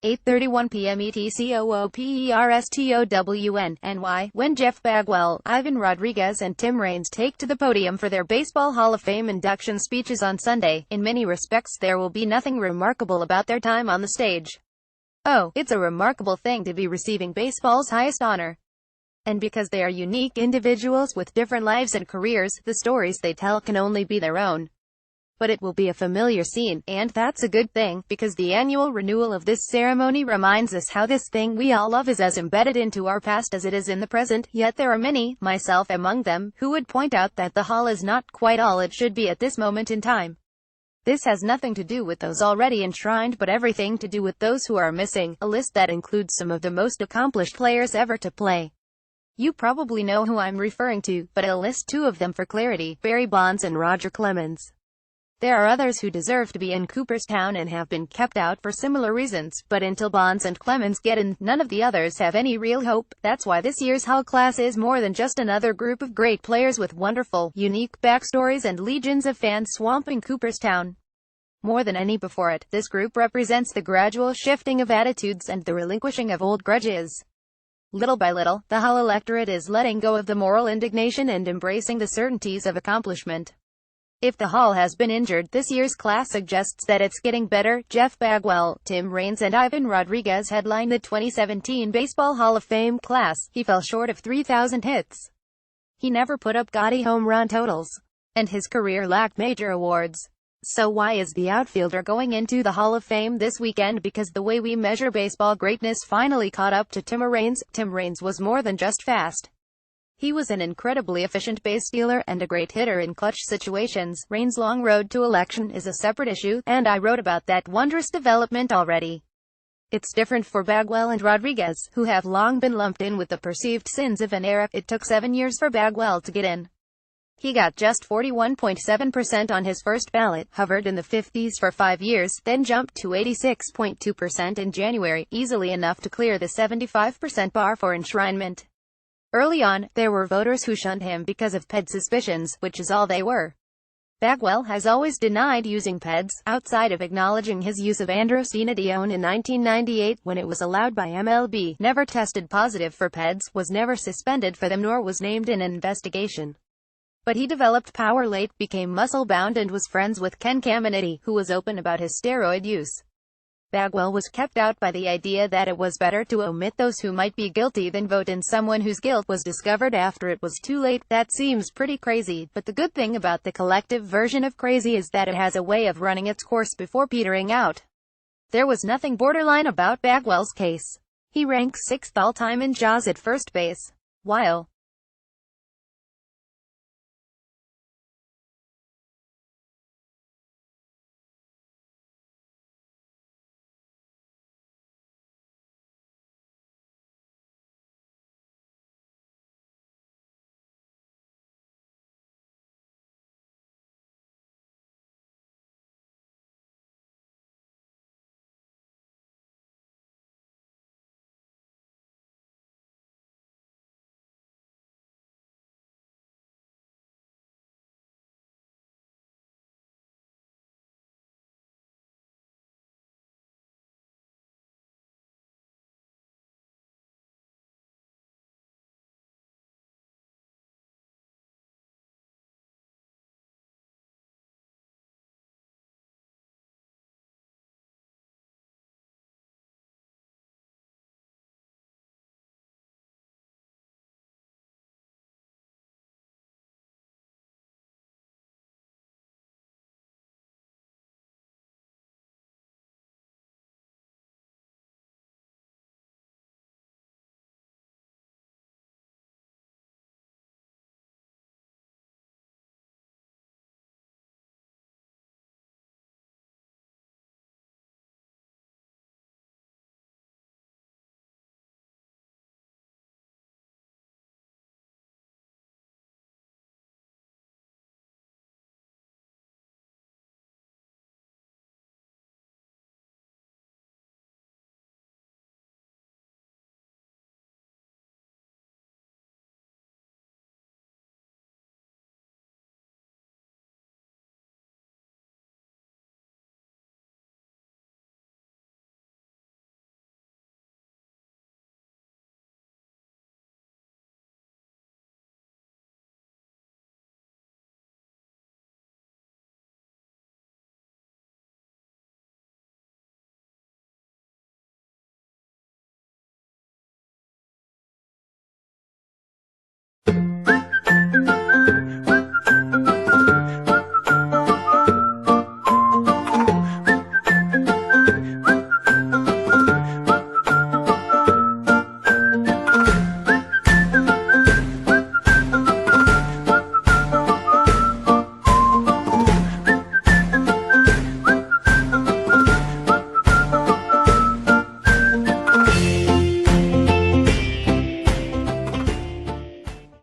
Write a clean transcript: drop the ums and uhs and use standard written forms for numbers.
8:31 p.m. ETCOOPERSTOWN, when Jeff Bagwell, Ivan Rodriguez and Tim Raines take to the podium for their Baseball Hall of Fame induction speeches on Sunday. In many respects there will be nothing remarkable about their time on the stage. Oh, it's a remarkable thing to be receiving baseball's highest honor. And because they are unique individuals with different lives and careers, the stories they tell can only be their own. But it will be a familiar scene, and that's a good thing, because the annual renewal of this ceremony reminds us how this thing we all love is as embedded into our past as it is in the present. Yet there are many, myself among them, who would point out that the hall is not quite all it should be at this moment in time. This has nothing to do with those already enshrined, but everything to do with those who are missing, a list that includes some of the most accomplished players ever to play. You probably know who I'm referring to, but I'll list two of them for clarity: Barry Bonds and Roger Clemens. There are others who deserve to be in Cooperstown and have been kept out for similar reasons, but until Bonds and Clemens get in, none of the others have any real hope. That's why this year's Hall class is more than just another group of great players with wonderful, unique backstories and legions of fans swamping Cooperstown. More than any before it, this group represents the gradual shifting of attitudes and the relinquishing of old grudges. Little by little, the Hall electorate is letting go of the moral indignation and embracing the certainties of accomplishment. If the Hall has been injured, this year's class suggests that it's getting better. Jeff Bagwell, Tim Raines and Ivan Rodriguez headlined the 2017 Baseball Hall of Fame class. He fell short of 3,000 hits. He never put up gaudy home run totals. And his career lacked major awards. So why is the outfielder going into the Hall of Fame this weekend? Because the way we measure baseball greatness finally caught up to Tim Raines. Tim Raines was more than just fast. He was an incredibly efficient base stealer and a great hitter in clutch situations. Raines' long road to election is a separate issue, and I wrote about that wondrous development already. It's different for Bagwell and Rodriguez, who have long been lumped in with the perceived sins of an era. It took 7 years for Bagwell to get in. He got just 41.7% on his first ballot, hovered in the 50s for 5 years, then jumped to 86.2% in January, easily enough to clear the 75% bar for enshrinement. Early on, there were voters who shunned him because of PED suspicions, which is all they were. Bagwell has always denied using PEDs, outside of acknowledging his use of androstenedione in 1998, when it was allowed by MLB, never tested positive for PEDs, was never suspended for them, nor was named in an investigation. But he developed power late, became muscle-bound and was friends with Ken Caminiti, who was open about his steroid use. Bagwell was kept out by the idea that it was better to omit those who might be guilty than vote in someone whose guilt was discovered after it was too late. That seems pretty crazy, but the good thing about the collective version of crazy is that it has a way of running its course before petering out. There was nothing borderline about Bagwell's case. He ranks 6th all-time in JAWS at first base. While